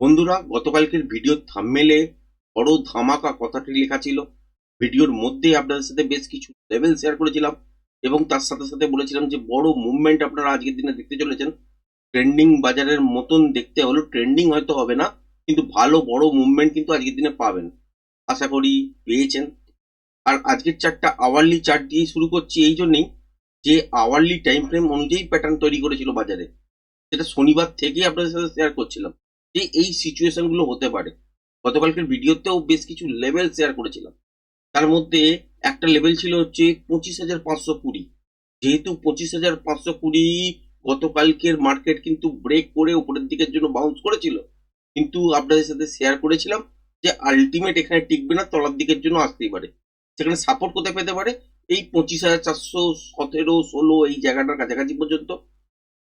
বন্ধুরা, গতকালকের ভিডিওর থাম্বনেলে বড় ধামাকা কথাটি লেখা ছিল। ভিডিওর মধ্যে আপনাদের সাথে বেশ কিছু লেভেল শেয়ার করেছিলাম এবং তার সাথে সাথে বলেছিলাম যে বড় মুভমেন্ট আপনারা আজকের দিনে দেখতে চলেছেন। ট্রেন্ডিং বাজারের মতন দেখতে হলেও ট্রেন্ডিং হয়তো হবে না, কিন্তু ভালো বড় মুভমেন্ট কিন্তু আজকের দিনে পাবেন। আশা করি পেয়েছেন। আর আজকের চার্টটা আওয়ারলি চার্ট দিয়ে শুরু করছি এই জন্যেই যে আওয়ারলি টাইম ফ্রেম অনুযায়ী প্যাটার্ন তৈরি করেছিল বাজারে, যেটা শনিবার থেকেই আপনাদের সাথে শেয়ার করছিলাম যে এই সিচুয়েশন গুলো হতে পারে। গতকালকের ভিডিওতেও বেশ কিছু লেভেল শেয়ার করেছিলাম। তার মধ্যে একটা লেভেল ছিল হচ্ছে 25,520। যেহেতু 25,520 গতকালকের মার্কেট কিন্তু ব্রেক করে উপরের দিকের জন্য বাউন্স করেছিল, কিন্তু আপনাদের সাথে শেয়ার করেছিলাম যে আলটিমেট এখানে টিকবে না, তলার দিকের জন্য আসতেই পারে। সেখানে সাপোর্ট কোথায় পেতে পারে? এই 25,417-16 এই জায়গাটার কাছাকাছি পর্যন্ত।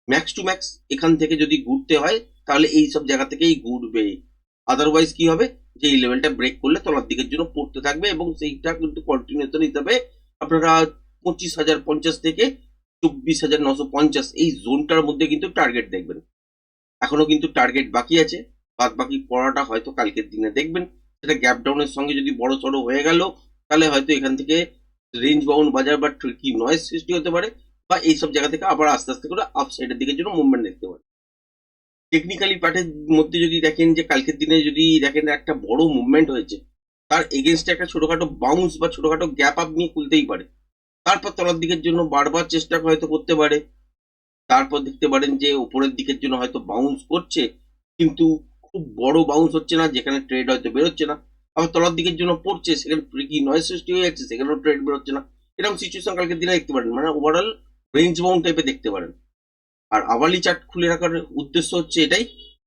ম্যাক্স টু ম্যাক্স এখান থেকে যদি ঘুরতে হয় তাহলে এই সব জায়গা থেকেই ঘুরবে। আদারওয়াইজ কি হবে, যে এই লেভেলটা ব্রেক করলে তলার দিকের জন্য পড়তে থাকবে এবং সেইটা কিন্তু কন্টিনিউশন হিসাবে আপনারা 25,050 থেকে 24,950 এই জোনটার মধ্যে কিন্তু টার্গেট দেখবেন। এখনো কিন্তু টার্গেট বাকি আছে, বাদ বাকি পড়াটা হয়তো কালকের দিনে দেখবেন। সেটা গ্যাপ ডাউনের সঙ্গে যদি বড় সড়ো হয়ে গেল তাহলে হয়তো এখান থেকে রেঞ্জ বাউন্ড বাজার বা ট্রিকি নয়েজ সৃষ্টি হতে পারে, বা এইসব জায়গা থেকে আবার আস্তে আস্তে করে আপসাইডের দিকের জন্য মুভমেন্ট দেখতে পারে। টেকনিক্যালি পার্টের মধ্যে যদি দেখেন যে কালকের দিনে যদি দেখেন একটা বড় মুভমেন্ট হয়েছে, তার এগেনস্টে একটা ছোটখাটো বাউন্স বা ছোটখাটো গ্যাপ আপ নিয়ে খুলতেই পারে। তারপর তলার দিকের জন্য বারবার চেষ্টা হয়তো করতে পারে। তারপর দেখতে পারেন যে উপরের দিকের জন্য হয়তো বাউন্স করছে, কিন্তু খুব বড় বাউন্স হচ্ছে না, যেখানে ট্রেড হয়তো বেরোচ্ছে না। আবার তলার দিকের জন্য পড়ছে, সেখানে কি নয়েজ সৃষ্টি হয়ে যাচ্ছে, সেখানেও ট্রেড বেরোচ্ছে না। এরকম সিচুয়েশন কালকের দিনে দেখতে পারেন, মানে ওভারঅল রেঞ্জ বাউন্ড টাইপের দেখতে পারেন। আর আওয়ারলি চার্ট খুলে রাখার উদ্দেশ্য হচ্ছে এটাই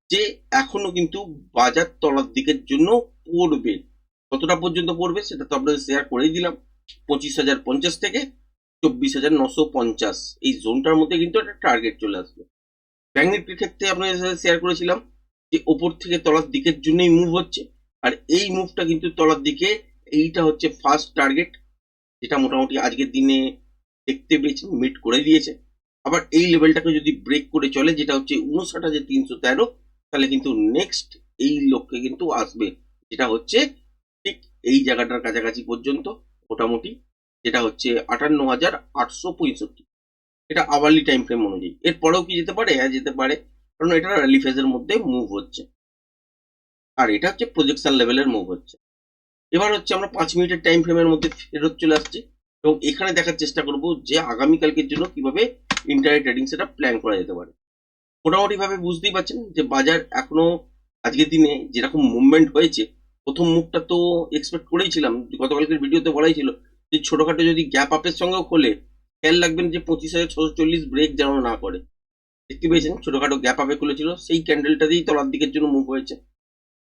যে এখনো কিন্তু বাজার তলার দিকের জন্য পড়বে। কতটা পর্যন্ত পড়বে সেটা তো আপনাদের শেয়ার করেই দিলাম। 25,050 থেকে 24,950 এই জোনটার মধ্যে কিন্তু একটা টার্গেট চলে আসবে। ব্যাংক নিফটির ক্ষেত্রে আপনাদের সাথে শেয়ার করেছিলাম যে ওপর থেকে তলার দিকের জন্যই মুভ হচ্ছে, আর এই মুভটা কিন্তু তলার দিকে, এইটা হচ্ছে ফার্স্ট টার্গেট, যেটা মোটামুটি আজকের দিনে দেখতে পেয়েছেন মিট করে দিয়েছে। আবার এই লেভেলটাকে যদি ব্রেক করে চলে, যেটা হচ্ছে 59,313, তাহলে কিন্তু নেক্সট এই লক্ষ্যে কিন্তু আসবে, যেটা হচ্ছে ঠিক এই জায়গাটার কাছাকাছি পর্যন্ত মোটামুটি, যেটা হচ্ছে 58,865। এটা আওয়ারলি টাইম ফ্রেম অনুযায়ী। এরপরেও কি যেতে পারে? হ্যাঁ, যেতে পারে, কারণ এটা র্যালি ফেজের মধ্যে মুভ হচ্ছে, আর এটা হচ্ছে প্রজেকশন লেভেলের মুভ হচ্ছে। এবার হচ্ছে আমরা 5 মিনিটের টাইম ফ্রেমের মধ্যে ফেরত চলে আসছি এবং এখানে দেখার চেষ্টা করব যে আগামীকালকের জন্য কিভাবে ইন্টারনেট ট্রেডিং সেটা প্ল্যান করা যেতে পারে। মোটামুটি ভাবে বুঝতেই পারছেন যে বাজার এখনো আজকের দিনে যেরকম মুভমেন্ট হয়েছে, প্রথম মুভটা তো এক্সপেক্ট করেইছিলাম, গতকালকের ভিডিওতে বলাই ছিল যে ছোটখাটো যদি গ্যাপ আপের সঙ্গেও খোলে, খেয়াল রাখবেন যে 25,640 ব্রেক যেন না করে। দেখতে পেয়েছেন ছোটখাটো গ্যাপ আপে খুলেছিল, সেই ক্যান্ডেলটা দিয়েই তলার দিকের জন্য মুভ হয়েছে।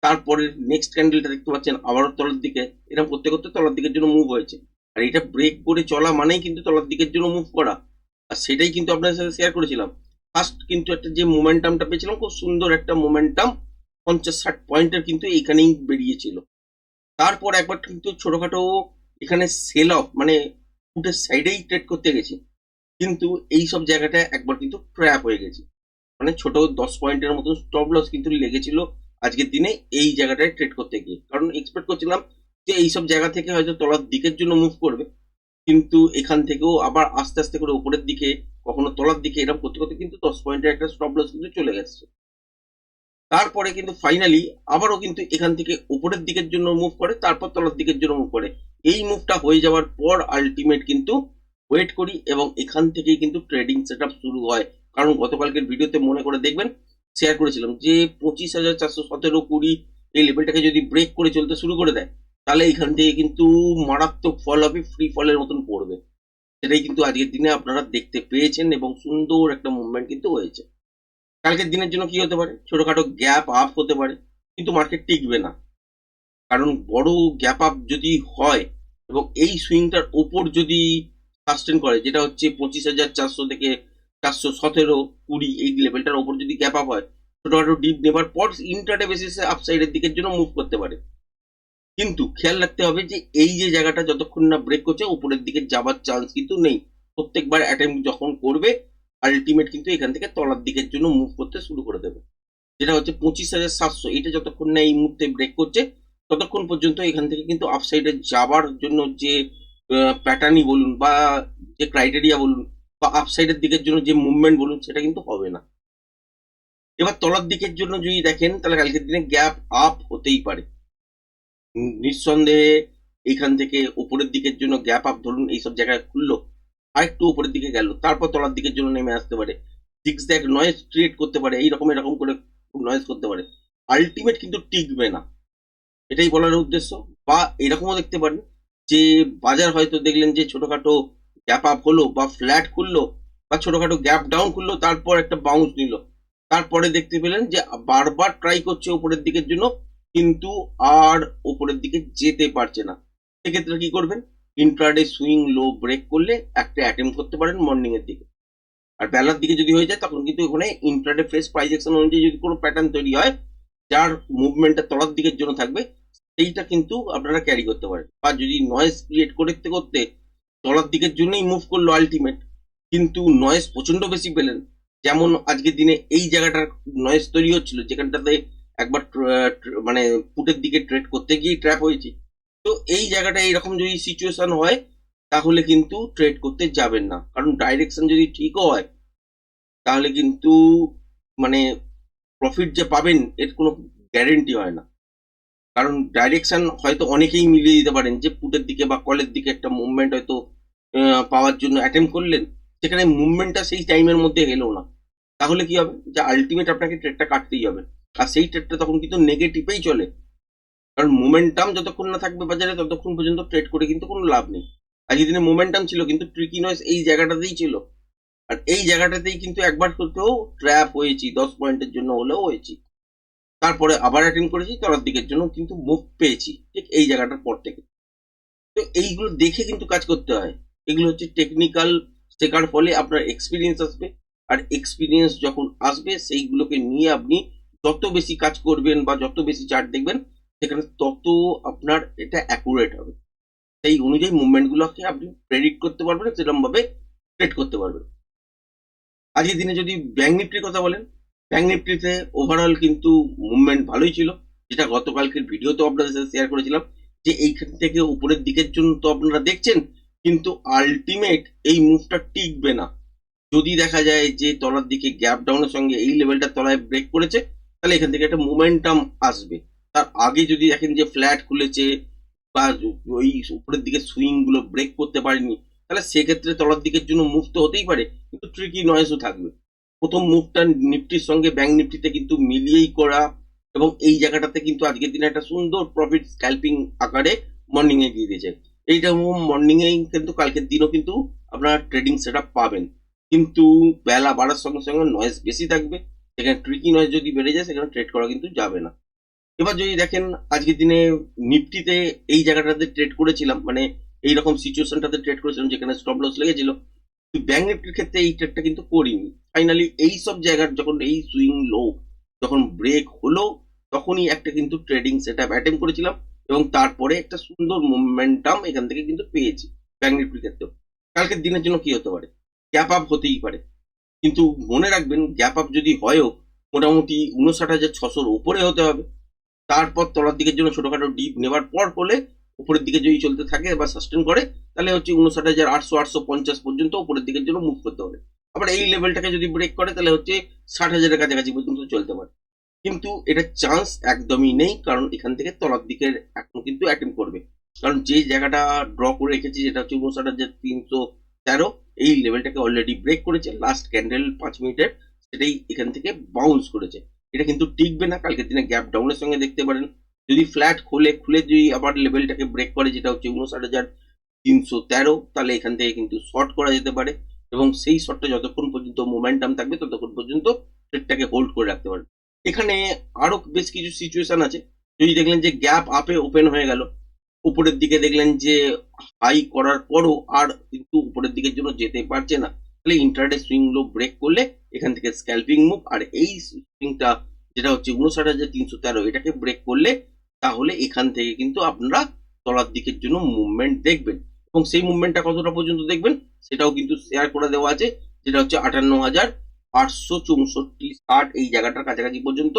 তারপরে নেক্সট ক্যান্ডেলটা দেখতে পাচ্ছেন আবারও তলার দিকে, এরকম করতে করতে তলার দিকের জন্য মুভ হয়েছে। আর এটা ব্রেক করে চলা মানেই কিন্তু তলার দিকের জন্য মুভ করা, আর সেটাই কিন্তু আপনাদের সাথে শেয়ার করেছিলাম। ফার্স্ট কিন্তু একটা যে মোমেন্টামটা পেয়েছিলাম, খুব সুন্দর একটা মোমেন্টাম, 50-60 পয়েন্টের কিন্তু এইখানেই বেরিয়েছিল। তারপর একবার কিন্তু ছোটখাটো এখানে সেল অফ, মানে ফুটের সাইডেই ট্রেড করতে গেছি, কিন্তু এই সব জায়গাটা একবার কিন্তু ট্র্যাপ হয়ে গেছি। মানে ছোট 10 পয়েন্টের মতন স্টপ লস কিন্তু লেগেছিল আজকের দিনে এই জায়গাটায় ট্রেড করতে গিয়ে, কারণ এক্সপেক্ট করছিলাম যে এইসব জায়গা থেকে হয়তো তলার দিকের জন্য মুভ করবে, কিন্তু এখান থেকেও আবার আস্তে আস্তে করে উপরের দিকে, কখনো তলার দিকে, এরকম করতে করতে কিন্তু 10 পয়েন্টের একটা স্টপ লস কিন্তু চলে গেছে। তারপরে কিন্তু ফাইনালি আবারও কিন্তু এখান থেকে উপরের দিকের জন্য মুভ করে, তারপর তলার দিকের জন্য মুভ করে। এই মুভটা হয়ে যাওয়ার পর আলটিমেট কিন্তু ওয়েট করি এবং এখান থেকেই কিন্তু ট্রেডিং সেট শুরু হয়। কারণ গতকালকের ভিডিওতে মনে করে দেখবেন শেয়ার করেছিলাম যে 25,417-20 এই লেভেলটাকে যদি ব্রেক করে চলতে শুরু করে দেয়, তাহলে এখান থেকে কিন্তু মারাত্মক ফল হবে, ফ্রি ফলের মতন পড়বে। সেটাই কিন্তু আজকের দিনে আপনারা দেখতে পেয়েছেন এবং সুন্দর একটা মুভমেন্ট কিন্তু হয়েছে। কালকের দিনের জন্য কি হতে পারে? ছোটখাটো গ্যাপ আপ হতে পারে, কিন্তু মার্কেট টিকবে না। কারণ বড় গ্যাপ আপ যদি হয় এবং এই সুইংটার ওপর যদি সাস্টেন করে, যেটা হচ্ছে 25,400 থেকে 417-20 এই লেভেলটার ওপর যদি গ্যাপ আপ হয়, ছোটখাটো ডিপ নেবার পর ইন্টারডে বেসিসে আপসাইডের দিকের জন্য মুভ করতে পারে। কিন্তু খেয়াল রাখতে হবে যে এই যে জায়গাটা যতক্ষণ না ব্রেক করছে, উপরের দিকে যাবার চান্স কিন্তু নেই। প্রত্যেকবার অ্যাটেম্প যখন করবে, আলটিমেট কিন্তু এখান থেকে তলার দিকের জন্য মুভ করতে শুরু করে দেবে। যেটা হচ্ছে 25,700, এটা যতক্ষণ না এই মুহূর্তে ব্রেক করছে ততক্ষণ পর্যন্ত এখান থেকে কিন্তু আপসাইডে যাবার জন্য যে প্যাটার্নই বলুন বা যে ক্রাইটেরিয়া বলুন বা আপসাইডের দিকের জন্য যে মুভমেন্ট বলুন সেটা কিন্তু হবে না। এবার তলার দিকের জন্য যদি দেখেন তাহলে কালকের দিনে গ্যাপ আপ হতেই পারে। নিঃসন্দেহে এইখান থেকে উপরের দিকের জন্য গ্যাপ আপ, ধরুন এইসব জায়গায় খুললো, আর একটু উপরের দিকে গেল, তারপর তলার দিকের জন্য নেমে আসতে পারে, সিক্স দ্যাক নয়েজ ক্রিয়েট করতে পারে, এইরকম এরকম করে নয়েজ করতে পারে। আলটিমেট কিন্তু টিকবে না, এটাই বলার উদ্দেশ্য। বা এরকমও দেখতে পারেন যে বাজার হয়তো দেখলেন যে ছোটখাটো গ্যাপ আপ হলো বা ফ্ল্যাট খুললো বা ছোটখাটো গ্যাপ ডাউন খুললো, তারপর একটা বাউন্স নিল, তারপরে দেখতে পেলেন যে বারবার ট্রাই করছে উপরের দিকের জন্য কিন্তু আর উপরের দিকে যেতে পারছে না। সেক্ষেত্রে কি করবেন, ইন্ট্রাডে সুইং লো ব্রেক করলে একটা অ্যাটেম্প করতে পারেন মর্নিং এর দিকে। আর বেলার দিকে যদি হয়ে যায় তখন কিন্তু ওখানে ইন্ট্রাডে ফ্রেশ প্রাইস অ্যাকশন অনুযায়ী যদি কোনো প্যাটার্ন তৈরি হয় যার মুভমেন্টটা তলার দিকের জন্য থাকবে, সেইটা কিন্তু আপনারা ক্যারি করতে পারেন। বা যদি নয়েজ ক্রিয়েট করতে করতে তলার দিকের জন্যই মুভ করলো আলটিমেট, কিন্তু নয়েজ প্রচন্ড বেশি পেলেন, যেমন আজকের দিনে এই জায়গাটার নয়েজ তৈরি হচ্ছিল যেখানটাতে একবার মানে পুটের দিকে ট্রেড করতে গিয়েই ট্র্যাপ হয়েছে। তো এই জায়গাটা এইরকম যদি সিচুয়েশন হয় তাহলে কিন্তু ট্রেড করতে যাবেন না, কারণ ডাইরেকশন যদি ঠিকও হয় তাহলে কিন্তু মানে প্রফিট যে পাবেন এর কোনো গ্যারেন্টি হয় না। কারণ ডাইরেকশন হয়তো অনেকেই মিলিয়ে দিতে পারেন যে পুটের দিকে বা কলের দিকে একটা মুভমেন্ট হয়তো পাওয়ার জন্য অ্যাটেম্প করলেন, সেখানে মুভমেন্টটা সেই টাইমের মধ্যে এলো না, তাহলে কি হবে যে আলটিমেট আপনাকে ট্রেডটা কাটতেই হবে। আর সেই ট্রেডটা তখন কিন্তু নেগেটিভেই চলে, কারণ মোমেন্টাম যতক্ষণ না থাকবে বাজারে ততক্ষণ পর্যন্ত ট্রেড করে কিন্তু কোনো লাভ নেই। আজকের দিনে মোমেন্টাম ছিল কিন্তু ট্রিকি নয়েজ এই জায়গাটাতেই ছিল, আর এই জায়গাটাতেই কিন্তু একবার করতেও ট্র্যাপ হয়েছি, 10 পয়েন্টের জন্য হলেও হয়েছি, তারপরে আবার অ্যাটেন্ড করেছি তলার দিকের জন্য কিন্তু মুভ পেয়েছি ঠিক এই জায়গাটার পর থেকে। তো এইগুলো দেখে কিন্তু কাজ করতে হয়, এগুলো হচ্ছে টেকনিক্যাল, শেখার ফলে আপনার এক্সপিরিয়েন্স আসবে, আর এক্সপিরিয়েন্স যখন আসবে সেইগুলোকে নিয়ে আপনি যত বেশি কাজ করবেন বা যত বেশি চার্ট দেখবেন সেখানে তত আপনার এটা অ্যাকুরেট হবে, সেই অনুযায়ী মুভমেন্টগুলোকে আপনি প্রেডিক্ট করতে পারবেন, সেরকম ভাবে ট্রেড করতে পারবেন। আজকের দিনে যদি ব্যাংক নিফটির কথা বলেন, ব্যাংক নিফটিতে ওভারঅল কিন্তু মুভমেন্ট ভালোই ছিল, যেটা গতকালকের ভিডিওতেও আপনাদের সাথে শেয়ার করেছিলাম যে এইখান থেকে উপরের দিকের জন্য তো আপনারা দেখছেন, কিন্তু আলটিমেট এই মুভটা টিকবে না। যদি দেখা যায় যে তলার দিকে গ্যাপ ডাউনের সঙ্গে এই লেভেলটা তলায় ব্রেক করেছে তাহলে এখান থেকে একটা মোমেন্টাম আসবে। তার আগে যদি দেখেন যে ফ্ল্যাট খুলেছে বা ওই উপরের দিকে সুইং গুলো ব্রেক করতে পারেনি, তাহলে সেক্ষেত্রে তলার দিকের জন্য মুভ তো হতেই পারে কিন্তু ট্রিকি নয়েজও থাকবে। প্রথম মুভটা নিফটির সঙ্গে ব্যাংক নিফটিতে কিন্তু মিলিয়েই করা, এবং এই জায়গাটাতে কিন্তু আজকের দিনে একটা সুন্দর প্রফিট স্ক্যাল্পিং আকারে মর্নিং এ দিয়ে দিয়েছে। এইটা মর্নিং এ কিন্তু কালকের দিনও কিন্তু আপনারা ট্রেডিং সেট পাবেন, কিন্তু বেলা বাড়ার সঙ্গে সঙ্গে নয়েজ বেশি থাকবে, সেখানে ট্রিকি নয়েজ যদি বেড়ে যায় সেখানে ট্রেড করা কিন্তু যাবে না। এবার যদি দেখেন আজকের দিনে নিফটিতে এই জায়গাটাতে ট্রেড করেছিলাম, মানে এইরকম সিচুয়েশনটাতে ট্রেড করেছিলাম যেখানে স্টপ লস লেগেছিল, ব্যাংক নিফটির ক্ষেত্রে এই ট্রেডটা কিন্তু করিনি। ফাইনালি এই সব জায়গার যখন এই সুইং লো যখন ব্রেক হলো তখনই একটা কিন্তু ট্রেডিং সেট আপ অ্যাটেম্প করেছিলাম, এবং তারপরে একটা সুন্দর মোমেন্টাম এখান থেকে কিন্তু পেয়েছি ব্যাংক নিফটির ক্ষেত্রেও। কালকের দিনের জন্য কি হতে পারে, গ্যাপ আপ হতেই পারে, কিন্তু মনে রাখবেন গ্যাপ আপ যদি হয়ও মোটামুটি 59,600-র উপরে হতে হবে, তারপর তলার দিকের জন্য ছোটখাটো ডিপ নেবার পর হলে উপরের দিকে যদি চলতে থাকে বা সাস্টেন করে তাহলে হচ্ছে 59,800 850 পর্যন্ত উপরের দিকের জন্য মুভ করতে হবে। আবার এই লেভেলটাকে যদি ব্রেক করে তাহলে হচ্ছে 60,000-এর কাছাকাছি পর্যন্ত চলতে পারে, কিন্তু এটা চান্স একদমই নেই, কারণ এখান থেকে তলার দিকের এখন কিন্তু অ্যাটেম্প করবে, কারণ যে জায়গাটা ড্র করে রেখেছি যেটা হচ্ছে 59,313, এই লেভেলটাকে অলরেডি ব্রেক করেছে লাস্ট ক্যান্ডেল 5 মিনিটের, সেটাই এখান থেকে বাউন্স করেছে। এটা কিন্তু টিকবে না, কালকের দিনে গ্যাপ ডাউনের সঙ্গে দেখতে পারেন যদি ফ্ল্যাট খুলে যদি আবার লেভেলটাকে ব্রেক করে যেটা হচ্ছে 59,313, তাহলে এখান থেকে কিন্তু শর্ট করা যেতে পারে, এবং সেই শর্টটা যতক্ষণ পর্যন্ত মোমেন্টাম থাকবে ততক্ষণ পর্যন্ত ট্রেডটাকে হোল্ড করে রাখতে পারবে। এখানে আরো বেশ কিছু সিচুয়েশন আছে, যদি দেখলেন যে গ্যাপ আপে ওপেন হয়ে গেল, উপরের দিকে দেখলেন যে হাই করার পরও আর কিন্তু উপরের দিকের জন্য যেতে পারছে না, তাহলে ইন্টারডে সুইং লো ব্রেক করলে এখান থেকে স্ক্যাল্পিং মুভ, আর এই সুইংটা যেটা হচ্ছে 59,313 এটাকে ব্রেক করলে তাহলে এখান থেকে কিন্তু আপনারা তলার দিকের জন্য মুভমেন্ট দেখবেন, এবং সেই মুভমেন্টটা কতটা পর্যন্ত দেখবেন সেটাও কিন্তু শেয়ার করে দেওয়া আছে, যেটা হচ্ছে 58,864 60 এই জায়গাটার কাছাকাছি পর্যন্ত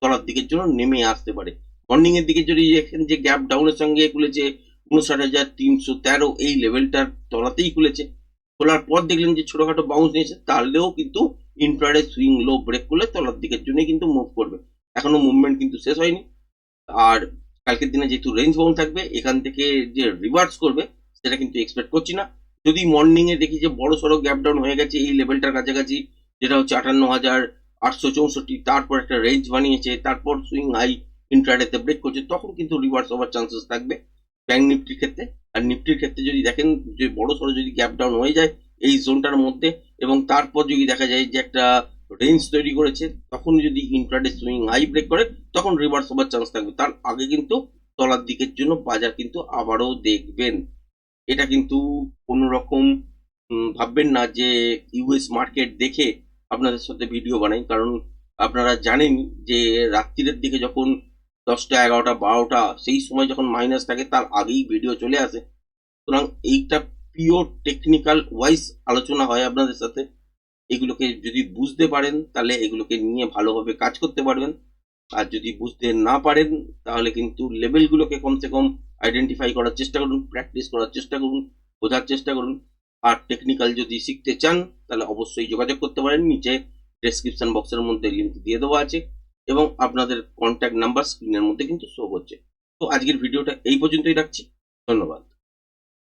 তলার দিকের জন্য নেমে আসতে পারে। মর্নিং এর দিকে যদি দেখেন যে গ্যাপ ডাউনের সঙ্গে খুলেছে 59,313, এই লেভেলটার তলাতেই খুলেছে, খোলার পর দেখলেন যে ছোটখাটো বাউন্স নিয়েছে, তাহলেও কিন্তু ইন্ট্রাডে সুইং লো ব্রেক করলে তলার দিকের জন্য কিন্তু মুভ করবে। এখনো মুভমেন্ট কিন্তু শেষ হয়নি। আর কালকের দিনে যেহেতু রেঞ্জ বাউন্ড থাকবে, এখান থেকে যে রিভার্স করবে সেটা কিন্তু এক্সপেক্ট করছি না। যদি মর্নিং এ দেখি যে বড় সড়ো গ্যাপ ডাউন হয়ে গেছে এই লেভেলটার কাছাকাছি, যেটা হচ্ছে 58,864, তারপর একটা রেঞ্জ বানিয়েছে, তারপর সুইং হাই ইন্ট্রাডেতে ব্রেক করছে, তখন কিন্তু রিভার্স হওয়ার চান্সেস থাকবে ব্যাংক নিফটির ক্ষেত্রে। আর নিফটির ক্ষেত্রে যদি দেখেন যে বড় সড়ো যদি গ্যাপ ডাউন হয়ে যায় এই জোনটার মধ্যে, এবং তারপর যদি দেখা যায় যে একটা রেঞ্জ তৈরি করেছে, তখন যদি ইন্ট্রাডে সুইং হাই ব্রেক করে তখন রিভার্স হবার চান্স থাকবে। তার আগে কিন্তু তলার দিকের জন্য বাজার কিন্তু আবারও দেখবেন। এটা কিন্তু কোনো রকম ভাববেন না যে ইউএস মার্কেট দেখে আপনাদের সাথে ভিডিও বানাই, কারণ আপনারা জানেন যে রাত্রিরের দিকে যখন 10টা 11টা 12টা সেই সময় যখন মাইনাস থাকে তার আগেই ভিডিও চলে আসে। সুতরাং এইটা পিওর টেকনিক্যাল ওয়াইজ আলোচনা হয় আপনাদের সাথে। এগুলোকে যদি বুঝতে পারেন তাহলে এগুলোকে নিয়ে ভালোভাবে কাজ করতে পারবেন। আর যদি বুঝতে না পারেন তাহলে কিন্তু লেভেলগুলোকে কমসে কম আইডেন্টিফাই করার চেষ্টা করুন, প্র্যাকটিস করার চেষ্টা করুন, বোঝার চেষ্টা করুন। আর টেকনিক্যাল যদি শিখতে চান তাহলে অবশ্যই যোগাযোগ করতে পারেন। নিচে ডেসক্রিপশন বক্সের মধ্যে লিঙ্ক দিয়ে দেওয়া আছে এবং আপনাদের কন্ট্যাক্ট নাম্বার স্ক্রিনের মধ্যে কিন্তু শো করছে। তো আজকের ভিডিওটা এই পর্যন্তই রাখছি। ধন্যবাদ।